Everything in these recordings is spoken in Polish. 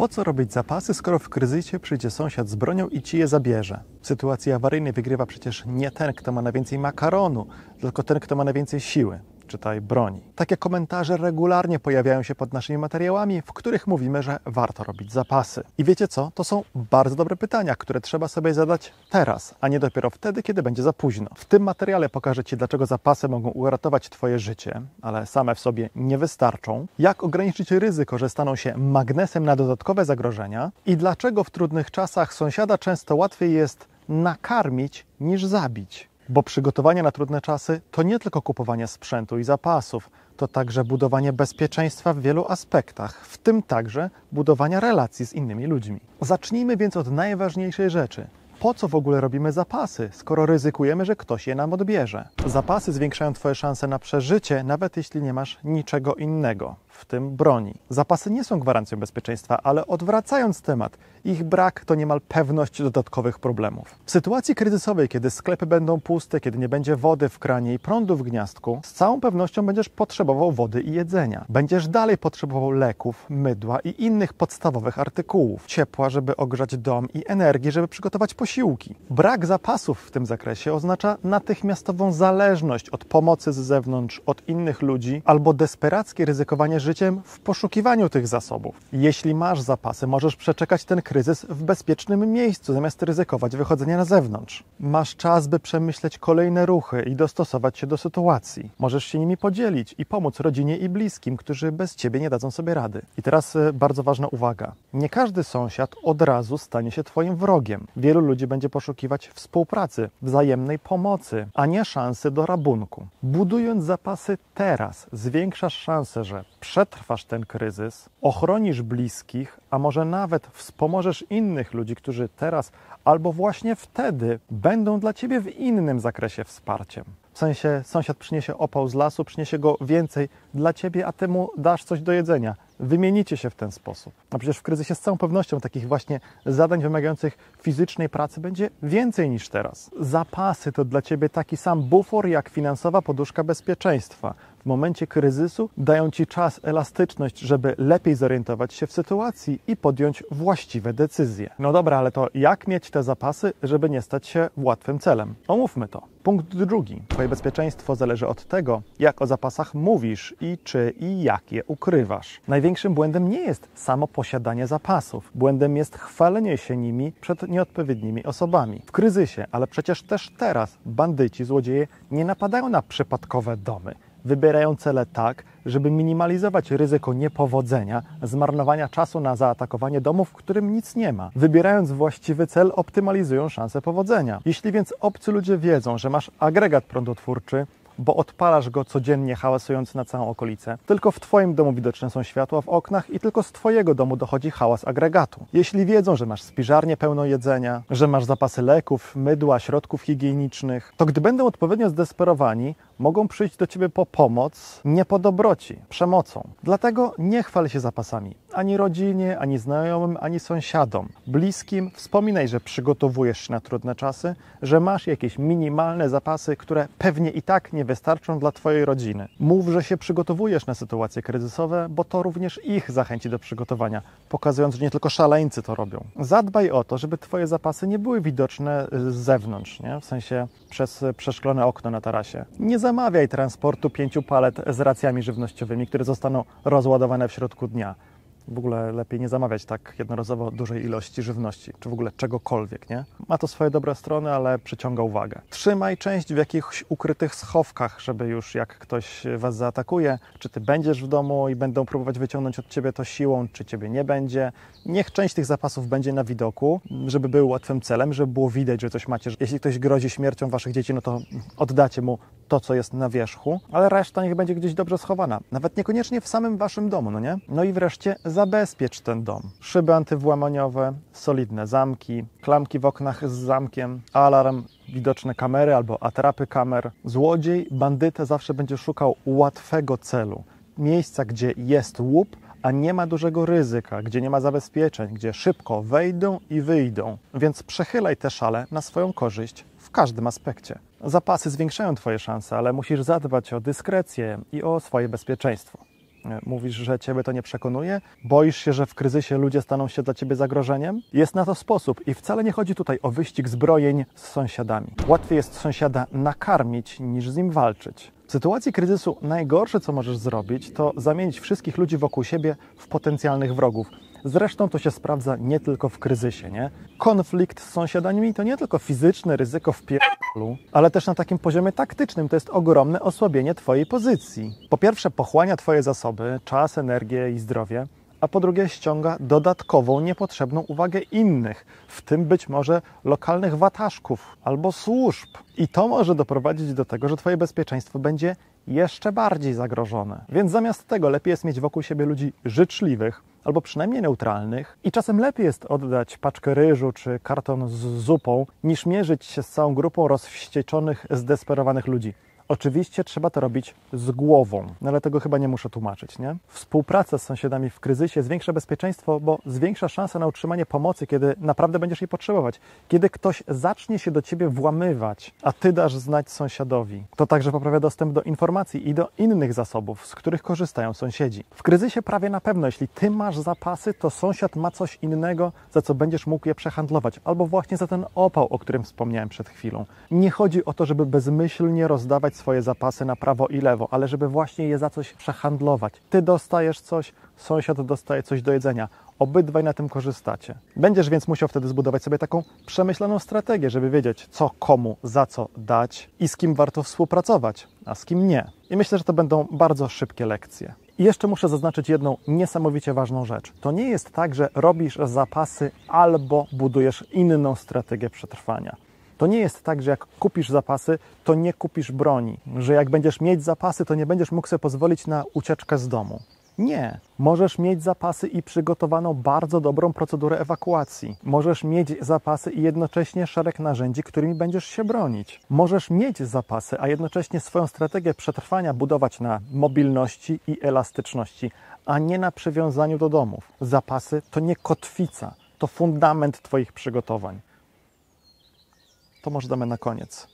Po co robić zapasy, skoro w kryzysie przyjdzie sąsiad z bronią i ci je zabierze? W sytuacji awaryjnej wygrywa przecież nie ten, kto ma najwięcej makaronu, tylko ten, kto ma najwięcej siły, czytaj broni. Takie komentarze regularnie pojawiają się pod naszymi materiałami, w których mówimy, że warto robić zapasy. I wiecie co? To są bardzo dobre pytania, które trzeba sobie zadać teraz, a nie dopiero wtedy, kiedy będzie za późno. W tym materiale pokażę Ci, dlaczego zapasy mogą uratować Twoje życie, ale same w sobie nie wystarczą, jak ograniczyć ryzyko, że staną się magnesem na dodatkowe zagrożenia i dlaczego w trudnych czasach sąsiada często łatwiej jest nakarmić niż zabić. Bo przygotowanie na trudne czasy to nie tylko kupowanie sprzętu i zapasów, to także budowanie bezpieczeństwa w wielu aspektach, w tym także budowania relacji z innymi ludźmi. Zacznijmy więc od najważniejszej rzeczy. Po co w ogóle robimy zapasy, skoro ryzykujemy, że ktoś je nam odbierze? Zapasy zwiększają Twoje szanse na przeżycie, nawet jeśli nie masz niczego innego, w tym broni. Zapasy nie są gwarancją bezpieczeństwa, ale odwracając temat, ich brak to niemal pewność dodatkowych problemów. W sytuacji kryzysowej, kiedy sklepy będą puste, kiedy nie będzie wody w kranie i prądu w gniazdku, z całą pewnością będziesz potrzebował wody i jedzenia. Będziesz dalej potrzebował leków, mydła i innych podstawowych artykułów, ciepła, żeby ogrzać dom i energii, żeby przygotować posiłki. Brak zapasów w tym zakresie oznacza natychmiastową zależność od pomocy z zewnątrz, od innych ludzi albo desperackie ryzykowanie życiem w poszukiwaniu tych zasobów. Jeśli masz zapasy, możesz przeczekać ten kryzys w bezpiecznym miejscu, zamiast ryzykować wychodzenie na zewnątrz. Masz czas, by przemyśleć kolejne ruchy i dostosować się do sytuacji. Możesz się nimi podzielić i pomóc rodzinie i bliskim, którzy bez Ciebie nie dadzą sobie rady. I teraz bardzo ważna uwaga. Nie każdy sąsiad od razu stanie się Twoim wrogiem. Wielu ludzi będzie poszukiwać współpracy, wzajemnej pomocy, a nie szansy do rabunku. Budując zapasy teraz, zwiększasz szansę, że przetrwasz ten kryzys, ochronisz bliskich, a może nawet wspomożesz innych ludzi, którzy teraz albo właśnie wtedy będą dla Ciebie w innym zakresie wsparciem. W sensie sąsiad przyniesie opał z lasu, przyniesie go więcej dla Ciebie, a Ty mu dasz coś do jedzenia. Wymienicie się w ten sposób. A przecież w kryzysie z całą pewnością takich właśnie zadań wymagających fizycznej pracy będzie więcej niż teraz. Zapasy to dla Ciebie taki sam bufor jak finansowa poduszka bezpieczeństwa. W momencie kryzysu dają Ci czas, elastyczność, żeby lepiej zorientować się w sytuacji i podjąć właściwe decyzje. No dobra, ale to jak mieć te zapasy, żeby nie stać się łatwym celem? Omówmy to. Punkt drugi. Twoje bezpieczeństwo zależy od tego, jak o zapasach mówisz i czy i jak je ukrywasz. Największym błędem nie jest samo posiadanie zapasów. Błędem jest chwalenie się nimi przed nieodpowiednimi osobami. W kryzysie, ale przecież też teraz, bandyci, złodzieje nie napadają na przypadkowe domy. Wybierają cele tak, żeby minimalizować ryzyko niepowodzenia, zmarnowania czasu na zaatakowanie domu, w którym nic nie ma. Wybierając właściwy cel, optymalizują szanse powodzenia. Jeśli więc obcy ludzie wiedzą, że masz agregat prądotwórczy, bo odpalasz go codziennie, hałasując na całą okolicę. Tylko w Twoim domu widoczne są światła w oknach i tylko z Twojego domu dochodzi hałas agregatu. Jeśli wiedzą, że masz spiżarnię pełną jedzenia, że masz zapasy leków, mydła, środków higienicznych, to gdy będą odpowiednio zdesperowani, mogą przyjść do Ciebie po pomoc, nie po dobroci, przemocą. Dlatego nie chwal się zapasami. Ani rodzinie, ani znajomym, ani sąsiadom. Bliskim wspominaj, że przygotowujesz się na trudne czasy, że masz jakieś minimalne zapasy, które pewnie i tak nie wystarczą dla Twojej rodziny. Mów, że się przygotowujesz na sytuacje kryzysowe, bo to również ich zachęci do przygotowania, pokazując, że nie tylko szaleńcy to robią. Zadbaj o to, żeby Twoje zapasy nie były widoczne z zewnątrz, nie? W sensie przez przeszklone okno na tarasie. Nie zamawiaj transportu 5 palet z racjami żywnościowymi, które zostaną rozładowane w środku dnia. W ogóle lepiej nie zamawiać tak jednorazowo dużej ilości żywności, czy w ogóle czegokolwiek, nie? Ma to swoje dobre strony, ale przyciąga uwagę. Trzymaj część w jakichś ukrytych schowkach, żeby już jak ktoś Was zaatakuje, czy Ty będziesz w domu i będą próbować wyciągnąć od Ciebie to siłą, czy Ciebie nie będzie. Niech część tych zapasów będzie na widoku, żeby był łatwym celem, żeby było widać, że coś macie. Jeśli ktoś grozi śmiercią Waszych dzieci, no to oddacie mu to, co jest na wierzchu, ale reszta niech będzie gdzieś dobrze schowana. Nawet niekoniecznie w samym Waszym domu, no nie? No i wreszcie zabezpiecz ten dom. Szyby antywłamaniowe, solidne zamki, klamki w oknach z zamkiem, alarm, widoczne kamery albo atrapy kamer. Złodziej, bandyta zawsze będzie szukał łatwego celu. Miejsca, gdzie jest łup, a nie ma dużego ryzyka, gdzie nie ma zabezpieczeń, gdzie szybko wejdą i wyjdą. Więc przechylaj te szale na swoją korzyść w każdym aspekcie. Zapasy zwiększają Twoje szanse, ale musisz zadbać o dyskrecję i o swoje bezpieczeństwo. Mówisz, że ciebie to nie przekonuje? Boisz się, że w kryzysie ludzie staną się dla ciebie zagrożeniem? Jest na to sposób i wcale nie chodzi tutaj o wyścig zbrojeń z sąsiadami. Łatwiej jest sąsiada nakarmić, niż z nim walczyć. W sytuacji kryzysu najgorsze, co możesz zrobić, to zamienić wszystkich ludzi wokół siebie w potencjalnych wrogów. Zresztą to się sprawdza nie tylko w kryzysie, nie? Konflikt z sąsiadami to nie tylko fizyczne ryzyko w pierdolu, ale też na takim poziomie taktycznym to jest ogromne osłabienie twojej pozycji. Po pierwsze pochłania twoje zasoby, czas, energię i zdrowie, a po drugie ściąga dodatkową, niepotrzebną uwagę innych, w tym być może lokalnych wataszków albo służb. I to może doprowadzić do tego, że twoje bezpieczeństwo będzie jeszcze bardziej zagrożone. Więc zamiast tego lepiej jest mieć wokół siebie ludzi życzliwych, albo przynajmniej neutralnych i czasem lepiej jest oddać paczkę ryżu czy karton z zupą, niż mierzyć się z całą grupą rozwścieczonych, zdesperowanych ludzi. Oczywiście trzeba to robić z głową, no ale tego chyba nie muszę tłumaczyć, nie? Współpraca z sąsiadami w kryzysie zwiększa bezpieczeństwo, bo zwiększa szansę na utrzymanie pomocy, kiedy naprawdę będziesz jej potrzebować. Kiedy ktoś zacznie się do ciebie włamywać, a ty dasz znać sąsiadowi. To także poprawia dostęp do informacji i do innych zasobów, z których korzystają sąsiedzi. W kryzysie prawie na pewno, jeśli ty masz zapasy, to sąsiad ma coś innego, za co będziesz mógł je przehandlować. Albo właśnie za ten opał, o którym wspomniałem przed chwilą. Nie chodzi o to, żeby bezmyślnie rozdawać swoje zapasy na prawo i lewo, ale żeby właśnie je za coś przehandlować. Ty dostajesz coś, sąsiad dostaje coś do jedzenia. Obydwaj na tym korzystacie. Będziesz więc musiał wtedy zbudować sobie taką przemyślaną strategię, żeby wiedzieć, co komu, za co dać i z kim warto współpracować, a z kim nie. I myślę, że to będą bardzo szybkie lekcje. I jeszcze muszę zaznaczyć jedną niesamowicie ważną rzecz. To nie jest tak, że robisz zapasy albo budujesz inną strategię przetrwania. To nie jest tak, że jak kupisz zapasy, to nie kupisz broni. Że jak będziesz mieć zapasy, to nie będziesz mógł sobie pozwolić na ucieczkę z domu. Nie. Możesz mieć zapasy i przygotowaną bardzo dobrą procedurę ewakuacji. Możesz mieć zapasy i jednocześnie szereg narzędzi, którymi będziesz się bronić. Możesz mieć zapasy, a jednocześnie swoją strategię przetrwania budować na mobilności i elastyczności, a nie na przywiązaniu do domów. Zapasy to nie kotwica, to fundament twoich przygotowań. To może damy na koniec.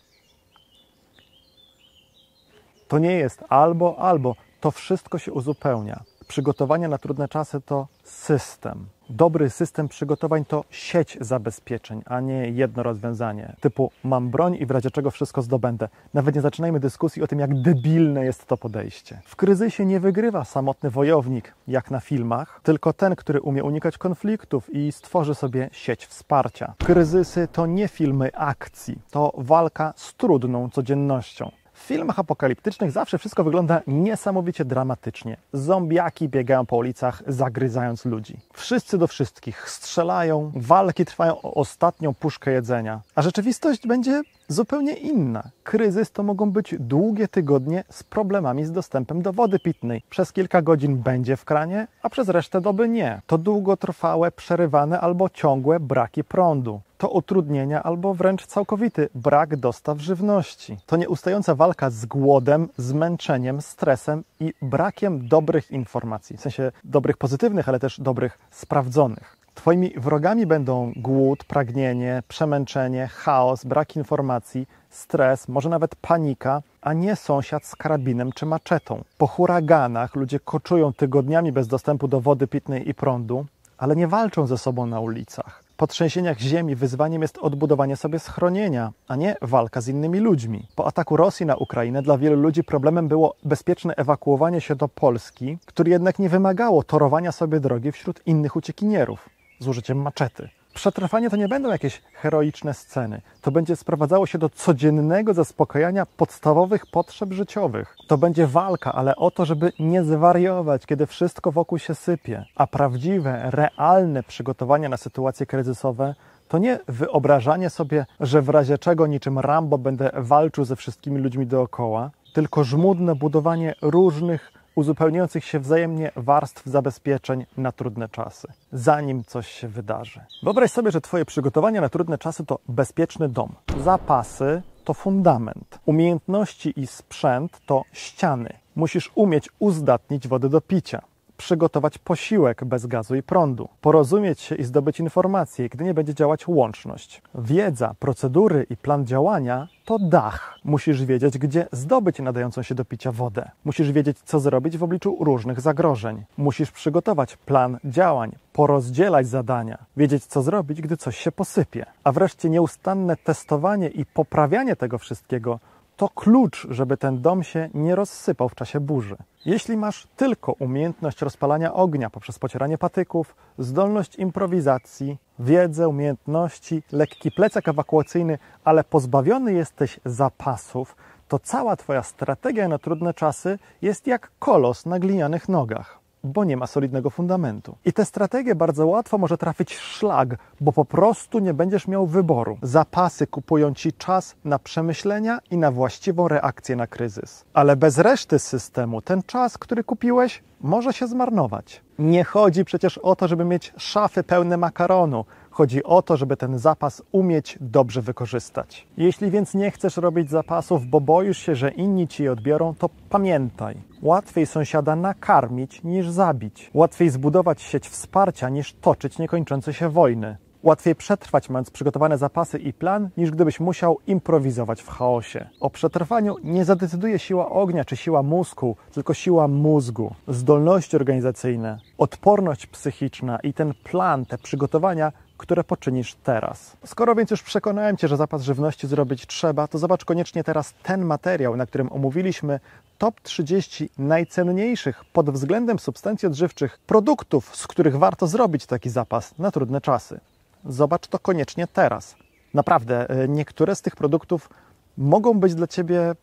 To nie jest albo, to wszystko się uzupełnia. Przygotowania na trudne czasy to system. Dobry system przygotowań to sieć zabezpieczeń, a nie jedno rozwiązanie. Typu mam broń i w razie czego wszystko zdobędę. Nawet nie zaczynajmy dyskusji o tym, jak debilne jest to podejście. W kryzysie nie wygrywa samotny wojownik, jak na filmach, tylko ten, który umie unikać konfliktów i stworzy sobie sieć wsparcia. Kryzysy to nie filmy akcji, to walka z trudną codziennością. W filmach apokaliptycznych zawsze wszystko wygląda niesamowicie dramatycznie. Zombiaki biegają po ulicach, zagryzając ludzi. Wszyscy do wszystkich strzelają, walki trwają o ostatnią puszkę jedzenia. A rzeczywistość będzie zupełnie inna. Kryzys to mogą być długie tygodnie z problemami z dostępem do wody pitnej. Przez kilka godzin będzie w kranie, a przez resztę doby nie. To długotrwałe, przerywane albo ciągłe braki prądu. To utrudnienia albo wręcz całkowity brak dostaw żywności. To nieustająca walka z głodem, zmęczeniem, stresem i brakiem dobrych informacji. W sensie dobrych pozytywnych, ale też dobrych sprawdzonych. Twoimi wrogami będą głód, pragnienie, przemęczenie, chaos, brak informacji, stres, może nawet panika, a nie sąsiad z karabinem czy maczetą. Po huraganach ludzie koczują tygodniami bez dostępu do wody pitnej i prądu, ale nie walczą ze sobą na ulicach. Po trzęsieniach ziemi wyzwaniem jest odbudowanie sobie schronienia, a nie walka z innymi ludźmi. Po ataku Rosji na Ukrainę dla wielu ludzi problemem było bezpieczne ewakuowanie się do Polski, które jednak nie wymagało torowania sobie drogi wśród innych uciekinierów z użyciem maczety. Przetrwanie to nie będą jakieś heroiczne sceny. To będzie sprowadzało się do codziennego zaspokajania podstawowych potrzeb życiowych. To będzie walka, ale o to, żeby nie zwariować, kiedy wszystko wokół się sypie. A prawdziwe, realne przygotowania na sytuacje kryzysowe to nie wyobrażanie sobie, że w razie czego niczym Rambo będę walczył ze wszystkimi ludźmi dookoła, tylko żmudne budowanie różnych uzupełniających się wzajemnie warstw zabezpieczeń na trudne czasy, zanim coś się wydarzy. Wyobraź sobie, że twoje przygotowania na trudne czasy to bezpieczny dom. Zapasy to fundament. Umiejętności i sprzęt to ściany. Musisz umieć uzdatnić wodę do picia. przygotować posiłek bez gazu i prądu, porozumieć się i zdobyć informacje, gdy nie będzie działać łączność. Wiedza, procedury i plan działania to dach. Musisz wiedzieć, gdzie zdobyć nadającą się do picia wodę. Musisz wiedzieć, co zrobić w obliczu różnych zagrożeń. Musisz przygotować plan działań, porozdzielać zadania, wiedzieć, co zrobić, gdy coś się posypie. A wreszcie nieustanne testowanie i poprawianie tego wszystkiego to klucz, żeby ten dom się nie rozsypał w czasie burzy. Jeśli masz tylko umiejętność rozpalania ognia poprzez pocieranie patyków, zdolność improwizacji, wiedzę, umiejętności, lekki plecak ewakuacyjny, ale pozbawiony jesteś zapasów, to cała twoja strategia na trudne czasy jest jak kolos na glinianych nogach, bo nie ma solidnego fundamentu. I tę strategię bardzo łatwo może trafić szlag, bo po prostu nie będziesz miał wyboru. Zapasy kupują ci czas na przemyślenia i na właściwą reakcję na kryzys. Ale bez reszty systemu ten czas, który kupiłeś, może się zmarnować. Nie chodzi przecież o to, żeby mieć szafy pełne makaronu. Chodzi o to, żeby ten zapas umieć dobrze wykorzystać. Jeśli więc nie chcesz robić zapasów, bo boisz się, że inni ci je odbiorą, to pamiętaj. Łatwiej sąsiada nakarmić niż zabić. Łatwiej zbudować sieć wsparcia niż toczyć niekończące się wojny. Łatwiej przetrwać, mając przygotowane zapasy i plan, niż gdybyś musiał improwizować w chaosie. O przetrwaniu nie zadecyduje siła ognia czy siła muskuł, tylko siła mózgu, zdolności organizacyjne, odporność psychiczna i ten plan, te przygotowania, które poczynisz teraz. Skoro więc już przekonałem Cię, że zapas żywności zrobić trzeba, to zobacz koniecznie teraz ten materiał, na którym omówiliśmy top 30 najcenniejszych pod względem substancji odżywczych produktów, z których warto zrobić taki zapas na trudne czasy. Zobacz to koniecznie teraz. Naprawdę, niektóre z tych produktów mogą być dla Ciebie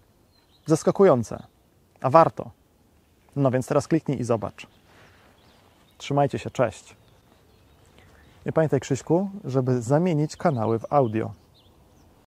zaskakujące, a warto. No więc teraz kliknij i zobacz. Trzymajcie się, cześć. I pamiętaj, Krzyśku, żeby zamienić kanały w audio.